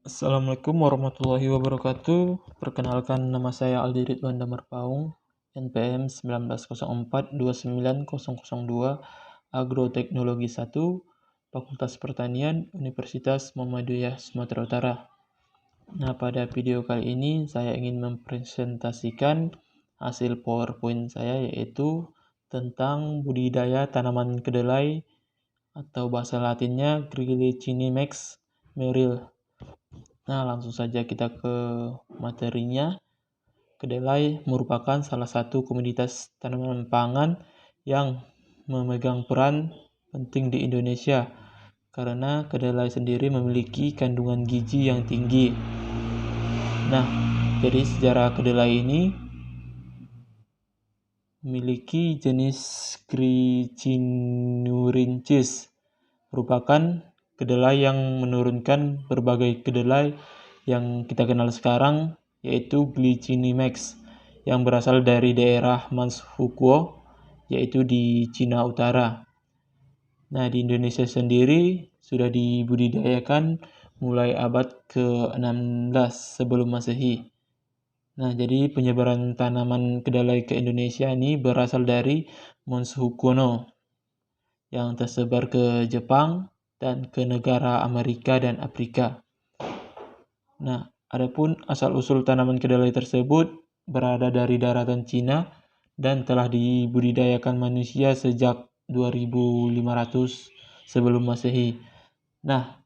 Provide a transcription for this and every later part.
Assalamualaikum warahmatullahi wabarakatuh. Perkenalkan, nama saya Aldi Ridwan Damar Paung, NPM 1904-29002, Agroteknologi 1, Fakultas Pertanian, Universitas Muhammadiyah Sumatera Utara. Nah, pada video kali ini saya ingin mempresentasikan hasil PowerPoint saya, yaitu tentang budidaya tanaman kedelai atau bahasa latinnya Glicinimex merrill. Nah, langsung saja kita ke materinya. Kedelai merupakan salah satu komoditas tanaman pangan yang memegang peran penting di Indonesia karena kedelai sendiri memiliki kandungan gizi yang tinggi. Nah, jadi sejarah kedelai ini memiliki jenis Gliciniurincis, merupakan kedelai yang menurunkan berbagai kedelai yang kita kenal sekarang, yaitu Glicinimex, yang berasal dari daerah Manchukuo, yaitu di Cina Utara. Nah, di Indonesia sendiri sudah dibudidayakan mulai abad ke-16 sebelum Masehi. Nah, jadi penyebaran tanaman kedelai ke Indonesia ini berasal dari Manchukuo yang tersebar ke Jepang dan ke negara Amerika dan Afrika. Nah, adapun asal-usul tanaman kedelai tersebut berada dari daratan Cina dan telah dibudidayakan manusia sejak 2500 sebelum Masehi. Nah,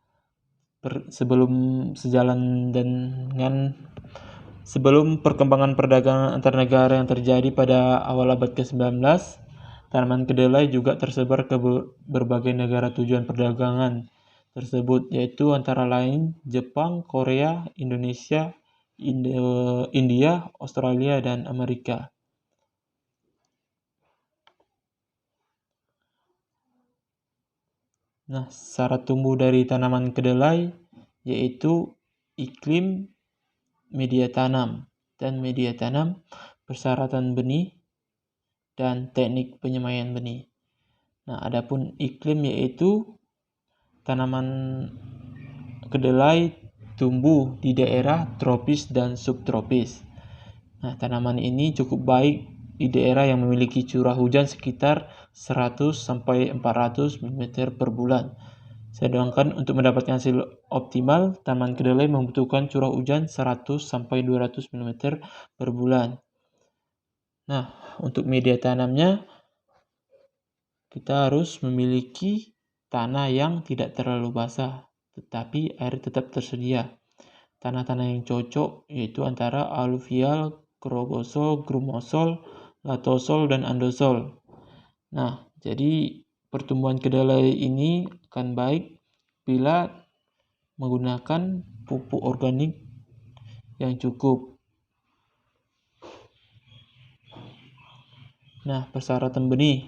sebelum perkembangan perdagangan antar negara yang terjadi pada awal abad ke-19, tanaman kedelai juga tersebar ke berbagai negara tujuan perdagangan tersebut, yaitu antara lain Jepang, Korea, Indonesia, India, Australia, dan Amerika. Nah, syarat tumbuh dari tanaman kedelai yaitu iklim, media tanam, persyaratan benih, dan teknik penyemaian benih. Nah, adapun iklim yaitu tanaman kedelai tumbuh di daerah tropis dan subtropis. Nah, tanaman ini cukup baik di daerah yang memiliki curah hujan sekitar 100-400 mm per bulan. Sedangkan untuk mendapatkan hasil optimal, tanaman kedelai membutuhkan curah hujan 100-200 mm per bulan. Nah, untuk media tanamnya, kita harus memiliki tanah yang tidak terlalu basah, tetapi air tetap tersedia. Tanah-tanah yang cocok yaitu antara aluvial, krogosol, grumosol, latosol, dan andosol. Nah, jadi pertumbuhan kedelai ini akan baik bila menggunakan pupuk organik yang cukup. Nah, persyaratan benih.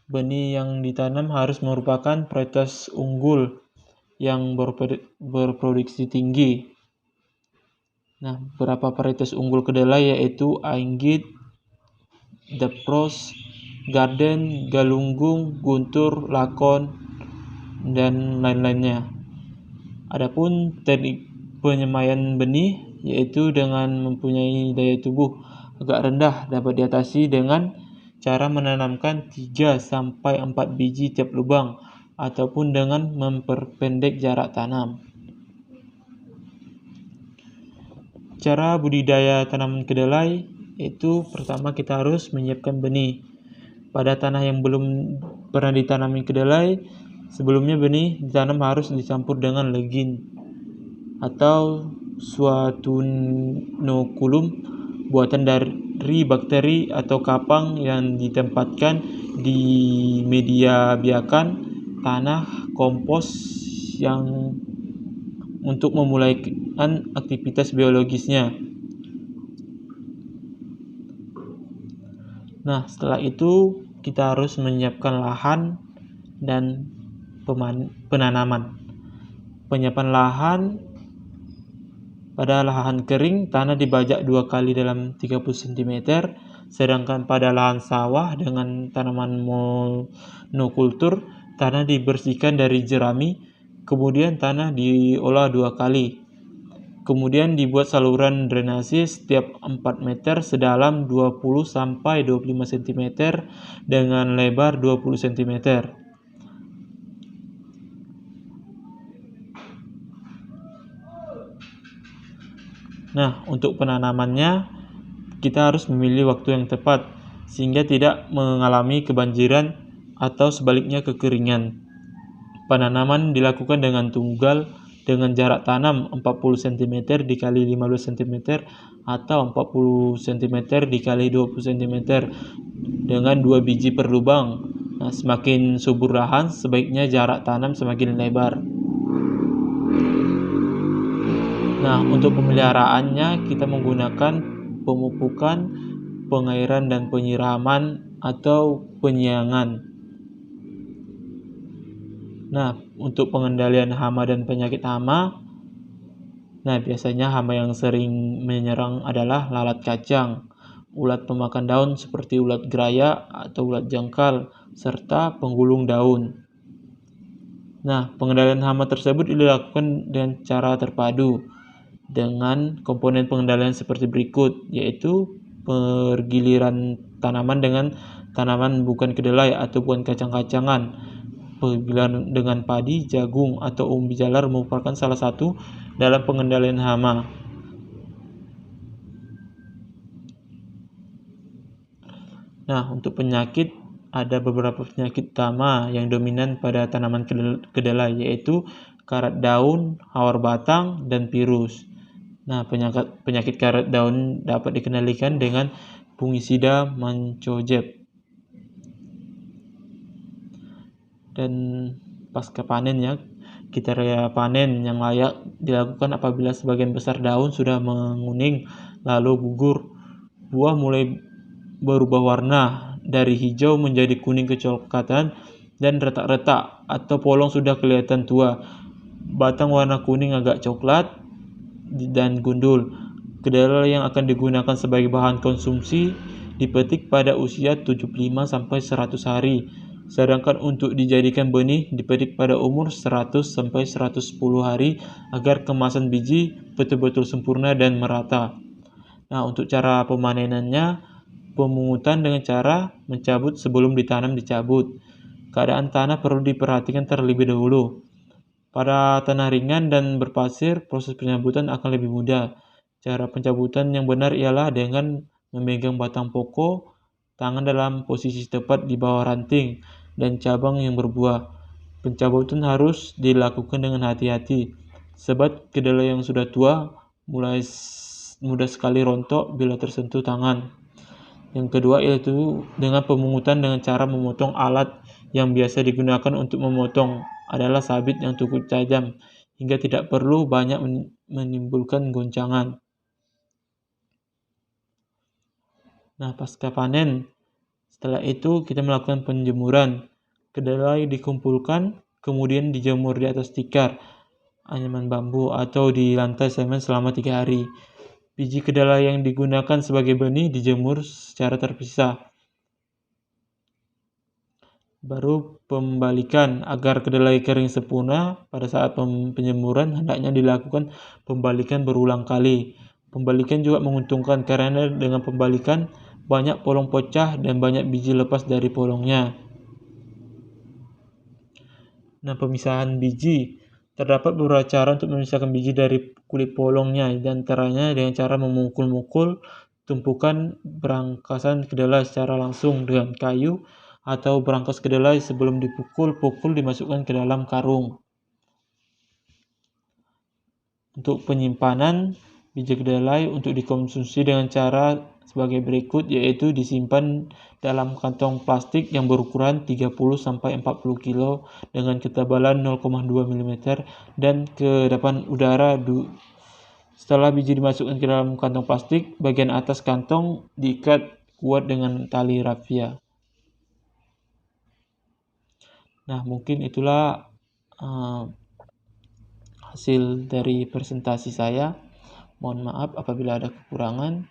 Benih yang ditanam harus merupakan varietas unggul yang berproduksi tinggi. Nah, beberapa varietas unggul kedelai yaitu Ainggit, Dapros, Garden, Galunggung, Guntur, Lakon, dan lain-lainnya. Adapun teknik penyemaian benih yaitu dengan mempunyai daya tubuh agak rendah dapat diatasi dengan cara menanamkan 3-4 biji tiap lubang ataupun dengan memperpendek jarak tanam. Cara budidaya tanaman kedelai yaitu pertama kita harus menyiapkan benih. Pada tanah yang belum pernah ditanami kedelai, sebelumnya benih ditanam harus dicampur dengan legin atau suatunoculum buatan dari bakteri atau kapang yang ditempatkan di media biakan tanah kompos yang untuk memulai aktivitas biologisnya. Nah, setelah itu kita harus menyiapkan lahan dan penanaman. Penyiapan lahan, pada lahan kering tanah dibajak 2 kali dalam 30 cm, sedangkan pada lahan sawah dengan tanaman monokultur tanah dibersihkan dari jerami, kemudian tanah diolah 2 kali. Kemudian dibuat saluran drainase setiap 4 meter sedalam 20-25 cm dengan lebar 20 cm. Nah, untuk penanamannya kita harus memilih waktu yang tepat sehingga tidak mengalami kebanjiran atau sebaliknya kekeringan. Penanaman dilakukan dengan tunggal dengan jarak tanam 40 cm dikali 15 cm atau 40 cm dikali 20 cm dengan 2 biji per lubang. Nah, semakin subur lahan, sebaiknya jarak tanam semakin lebar. Nah, untuk pemeliharaannya kita menggunakan pemupukan, pengairan dan penyiraman atau penyiangan. Nah, untuk pengendalian hama dan penyakit hama, nah biasanya hama yang sering menyerang adalah lalat kacang, ulat pemakan daun seperti ulat geraya atau ulat jangkal, serta penggulung daun. Nah, pengendalian hama tersebut dilakukan dengan cara terpadu dengan komponen pengendalian seperti berikut, yaitu pergiliran tanaman dengan tanaman bukan kedelai atau bukan kacang-kacangan. Penggilaan dengan padi, jagung, atau umbi jalar merupakan salah satu dalam pengendalian hama. Nah, untuk penyakit, ada beberapa penyakit utama yang dominan pada tanaman kedelai, yaitu karat daun, hawar batang, dan virus. Nah, penyakit karat daun dapat dikendalikan dengan fungisida mancozeb. Dan pasca panen ya, kriteria panen yang layak dilakukan apabila sebagian besar daun sudah menguning lalu gugur, buah mulai berubah warna dari hijau menjadi kuning kecoklatan dan retak-retak atau polong sudah kelihatan tua, batang warna kuning agak coklat dan gundul. Kedelai yang akan digunakan sebagai bahan konsumsi dipetik pada usia 75-100 hari. Sedangkan untuk dijadikan benih dipetik pada umur 100-110 hari agar kemasan biji betul-betul sempurna dan merata. Nah, untuk cara pemanenannya, pemungutan dengan cara mencabut sebelum ditanam dicabut. Keadaan tanah perlu diperhatikan terlebih dahulu. Pada tanah ringan dan berpasir, proses penyambutan akan lebih mudah. Cara pencabutan yang benar ialah dengan memegang batang pokok, tangan dalam posisi tepat di bawah ranting dan cabang yang berbuah. Pencabutan harus dilakukan dengan hati-hati, sebab kedelai yang sudah tua mulai mudah sekali rontok bila tersentuh tangan. Yang kedua yaitu dengan pemungutan dengan cara memotong. Alat yang biasa digunakan untuk memotong adalah sabit yang cukup tajam hingga tidak perlu banyak menimbulkan goncangan. Nah, pasca panen, setelah itu kita melakukan penjemuran. Kedelai dikumpulkan, kemudian dijemur di atas tikar, anyaman bambu, atau di lantai semen selama 3 hari. Biji kedelai yang digunakan sebagai benih dijemur secara terpisah. Baru pembalikan. Agar kedelai kering sempurna, pada saat penjemuran hendaknya dilakukan pembalikan berulang kali. Pembalikan juga menguntungkan karena dengan pembalikan banyak polong pecah dan banyak biji lepas dari polongnya. Nah, pemisahan biji. Terdapat beberapa cara untuk memisahkan biji dari kulit polongnya, di antaranya dengan cara memukul-mukul tumpukan berangkasan kedelai secara langsung dengan kayu, atau berangkas kedelai sebelum dipukul-pukul dimasukkan ke dalam karung. Untuk penyimpanan biji kedelai untuk dikonsumsi dengan cara sebagai berikut, yaitu disimpan dalam kantong plastik yang berukuran 30-40 kg dengan ketebalan 0,2 mm dan kedapan udara. Setelah biji dimasukkan ke dalam kantong plastik, bagian atas kantong diikat kuat dengan tali rafia. Nah, mungkin itulah hasil dari presentasi saya. Mohon maaf apabila ada kekurangan.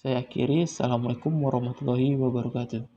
Saya akhiri. Assalamualaikum warahmatullahi wabarakatuh.